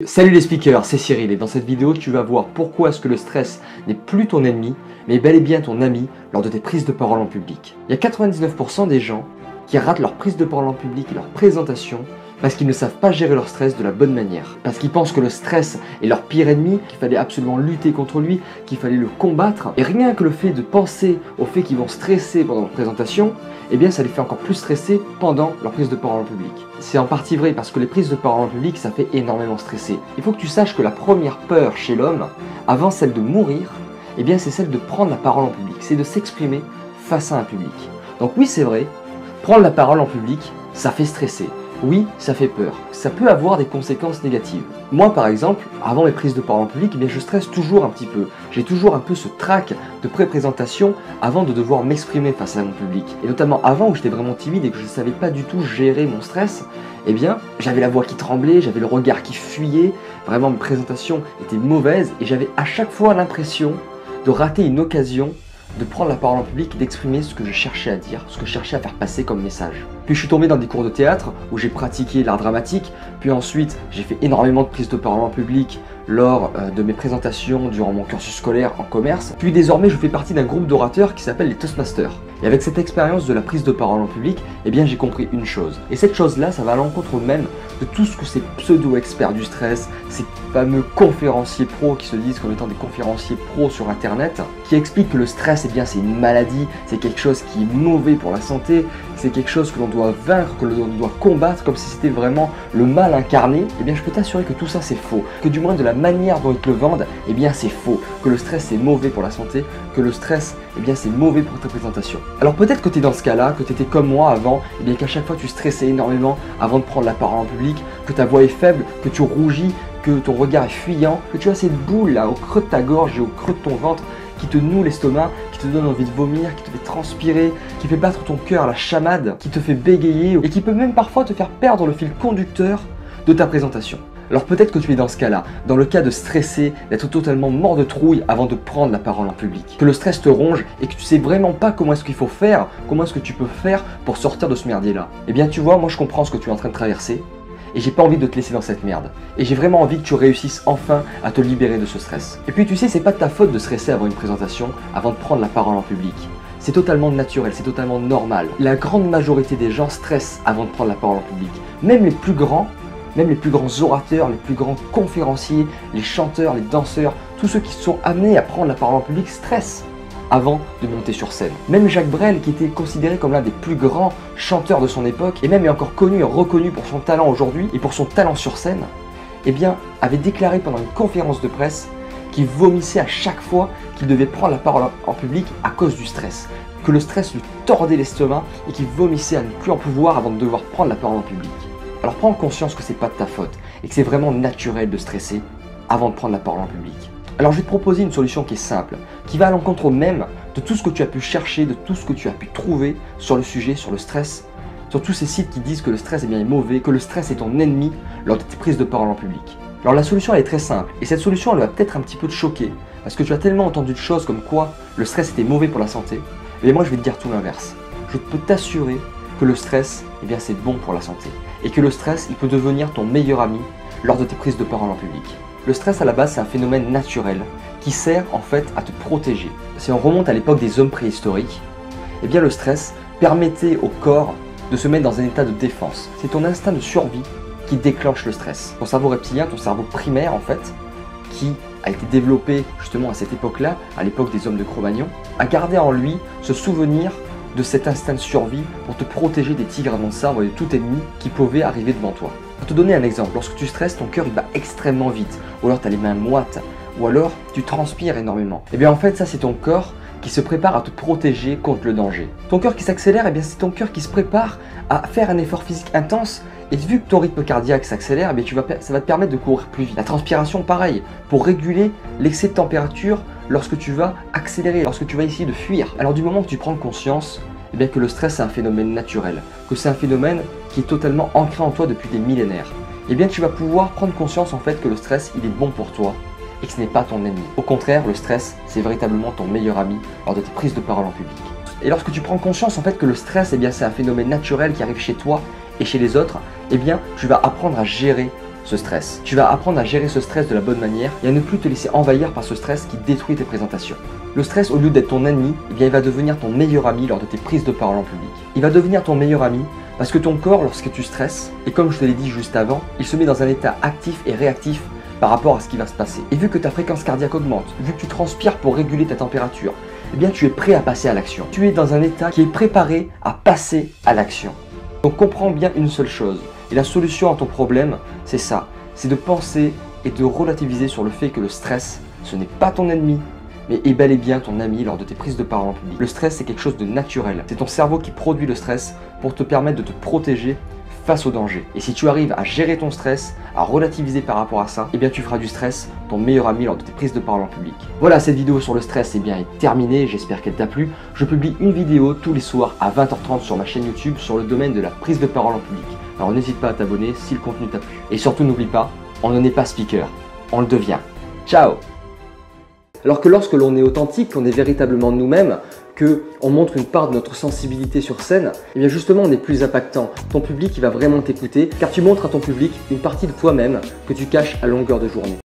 Salut les speakers, c'est Cyril et dans cette vidéo tu vas voir pourquoi est-ce que le stress n'est plus ton ennemi mais bel et bien ton ami lors de tes prises de parole en public. Il y a 99% des gens qui ratent leur prise de parole en public et leur présentation parce qu'ils ne savent pas gérer leur stress de la bonne manière. Parce qu'ils pensent que le stress est leur pire ennemi, qu'il fallait absolument lutter contre lui, qu'il fallait le combattre. Et rien que le fait de penser au fait qu'ils vont stresser pendant leur présentation, eh bien ça les fait encore plus stresser pendant leur prise de parole en public. C'est en partie vrai parce que les prises de parole en public, ça fait énormément stresser. Il faut que tu saches que la première peur chez l'homme, avant celle de mourir, eh bien c'est celle de prendre la parole en public, c'est de s'exprimer face à un public. Donc oui, c'est vrai, prendre la parole en public, ça fait stresser. Oui, ça fait peur. Ça peut avoir des conséquences négatives. Moi, par exemple, avant mes prises de parole en public, eh bien, je stresse toujours un petit peu. J'ai toujours un peu ce trac de pré-présentation avant de devoir m'exprimer face à mon public. Et notamment avant où j'étais vraiment timide et que je ne savais pas du tout gérer mon stress, eh bien, j'avais la voix qui tremblait, j'avais le regard qui fuyait. Vraiment, mes présentations étaient mauvaises et j'avais à chaque fois l'impression de rater une occasion de prendre la parole en public et d'exprimer ce que je cherchais à dire, ce que je cherchais à faire passer comme message. Puis je suis tombé dans des cours de théâtre où j'ai pratiqué l'art dramatique, puis ensuite j'ai fait énormément de prises de parole en public lors de mes présentations durant mon cursus scolaire en commerce. Puis désormais je fais partie d'un groupe d'orateurs qui s'appelle les Toastmasters. Et avec cette expérience de la prise de parole en public, eh bien j'ai compris une chose. Et cette chose-là, ça va à l'encontre même de tout ce que ces pseudo-experts du stress, ces fameux conférenciers pros qui se disent comme étant des conférenciers pros sur internet, qui expliquent que le stress, eh bien c'est une maladie, c'est quelque chose qui est mauvais pour la santé, c'est quelque chose que l'on doit vaincre, que l'on doit combattre comme si c'était vraiment le mal incarné. Eh bien je peux t'assurer que tout ça c'est faux, que du moins de la manière dont ils te le vendent, eh bien c'est faux, que le stress c'est mauvais pour la santé, que le stress, eh bien c'est mauvais pour ta présentation. Alors peut-être que tu es dans ce cas-là, que tu étais comme moi avant, et bien qu'à chaque fois tu stressais énormément avant de prendre la parole en public, que ta voix est faible, que tu rougis, que ton regard est fuyant, que tu as cette boule là au creux de ta gorge et au creux de ton ventre qui te noue l'estomac, qui te donne envie de vomir, qui te fait transpirer, qui fait battre ton cœur à la chamade, qui te fait bégayer et qui peut même parfois te faire perdre le fil conducteur de ta présentation. Alors peut-être que tu es dans ce cas-là, dans le cas de stresser, d'être totalement mort de trouille avant de prendre la parole en public. Que le stress te ronge et que tu sais vraiment pas comment est-ce qu'il faut faire, comment est-ce que tu peux faire pour sortir de ce merdier-là. Eh bien tu vois, moi je comprends ce que tu es en train de traverser et j'ai pas envie de te laisser dans cette merde. Et j'ai vraiment envie que tu réussisses enfin à te libérer de ce stress. Et puis tu sais, c'est pas de ta faute de stresser avant une présentation, avant de prendre la parole en public. C'est totalement naturel, c'est totalement normal. La grande majorité des gens stressent avant de prendre la parole en public. Même les plus grands orateurs, les plus grands conférenciers, les chanteurs, les danseurs, tous ceux qui sont amenés à prendre la parole en public stressent avant de monter sur scène. Même Jacques Brel, qui était considéré comme l'un des plus grands chanteurs de son époque, et même est encore connu et reconnu pour son talent aujourd'hui et pour son talent sur scène, eh bien, avait déclaré pendant une conférence de presse qu'il vomissait à chaque fois qu'il devait prendre la parole en public à cause du stress. Que le stress lui tordait l'estomac et qu'il vomissait à ne plus en pouvoir avant de devoir prendre la parole en public. Alors prends conscience que c'est pas de ta faute et que c'est vraiment naturel de stresser avant de prendre la parole en public. Alors je vais te proposer une solution qui est simple, qui va à l'encontre même de tout ce que tu as pu chercher, de tout ce que tu as pu trouver sur le sujet, sur le stress, sur tous ces sites qui disent que le stress est mauvais, que le stress est ton ennemi lors de tes prises de parole en public. Alors la solution elle est très simple et cette solution elle va peut-être un petit peu te choquer parce que tu as tellement entendu de choses comme quoi le stress était mauvais pour la santé. Mais moi je vais te dire tout l'inverse. Je peux t'assurer que le stress, eh bien c'est bon pour la santé. Et que le stress, il peut devenir ton meilleur ami lors de tes prises de parole en public. Le stress à la base, c'est un phénomène naturel qui sert en fait à te protéger. Si on remonte à l'époque des hommes préhistoriques, eh bien le stress permettait au corps de se mettre dans un état de défense. C'est ton instinct de survie qui déclenche le stress. Ton cerveau reptilien, ton cerveau primaire en fait, qui a été développé justement à cette époque-là, à l'époque des hommes de Cro-Magnon, a gardé en lui ce souvenir de cet instinct de survie pour te protéger des tigres à dents de sabre et de tout ennemi qui pouvait arriver devant toi. Pour te donner un exemple, lorsque tu stresses, ton cœur il bat extrêmement vite, ou alors tu as les mains moites, ou alors tu transpires énormément. Et bien en fait ça c'est ton corps qui se prépare à te protéger contre le danger. Ton cœur qui s'accélère, et bien c'est ton cœur qui se prépare à faire un effort physique intense. Et vu que ton rythme cardiaque s'accélère, ça va te permettre de courir plus vite. La transpiration, pareil, pour réguler l'excès de température lorsque tu vas accélérer, lorsque tu vas essayer de fuir. Alors du moment que tu prends conscience, eh bien que le stress c'est un phénomène naturel, que c'est un phénomène qui est totalement ancré en toi depuis des millénaires, eh bien tu vas pouvoir prendre conscience en fait que le stress il est bon pour toi et que ce n'est pas ton ennemi. Au contraire, le stress c'est véritablement ton meilleur ami lors de tes prises de parole en public. Et lorsque tu prends conscience en fait que le stress, eh bien c'est un phénomène naturel qui arrive chez toi et chez les autres, eh bien tu vas apprendre à gérer ce stress. Tu vas apprendre à gérer ce stress de la bonne manière et à ne plus te laisser envahir par ce stress qui détruit tes présentations. Le stress, au lieu d'être ton ennemi, eh bien, il va devenir ton meilleur ami lors de tes prises de parole en public. Il va devenir ton meilleur ami parce que ton corps, lorsque tu stresses, et comme je te l'ai dit juste avant, il se met dans un état actif et réactif par rapport à ce qui va se passer. Et vu que ta fréquence cardiaque augmente, vu que tu transpires pour réguler ta température, eh bien tu es prêt à passer à l'action. Tu es dans un état qui est préparé à passer à l'action. Donc comprends bien une seule chose. Et la solution à ton problème, c'est ça. C'est de penser et de relativiser sur le fait que le stress, ce n'est pas ton ennemi, mais est bel et bien ton ami lors de tes prises de parole en public. Le stress, c'est quelque chose de naturel. C'est ton cerveau qui produit le stress pour te permettre de te protéger face au danger. Et si tu arrives à gérer ton stress, à relativiser par rapport à ça, eh bien tu feras du stress ton meilleur ami lors de tes prises de parole en public. Voilà, cette vidéo sur le stress est terminée, j'espère qu'elle t'a plu. Je publie une vidéo tous les soirs à 20h30 sur ma chaîne YouTube sur le domaine de la prise de parole en public. Alors n'hésite pas à t'abonner si le contenu t'a plu. Et surtout n'oublie pas, on ne est pas speaker, on le devient. Ciao! Alors que lorsque l'on est authentique, qu'on est véritablement nous-mêmes, qu'on montre une part de notre sensibilité sur scène, et bien justement on est plus impactant. Ton public il va vraiment t'écouter car tu montres à ton public une partie de toi-même que tu caches à longueur de journée.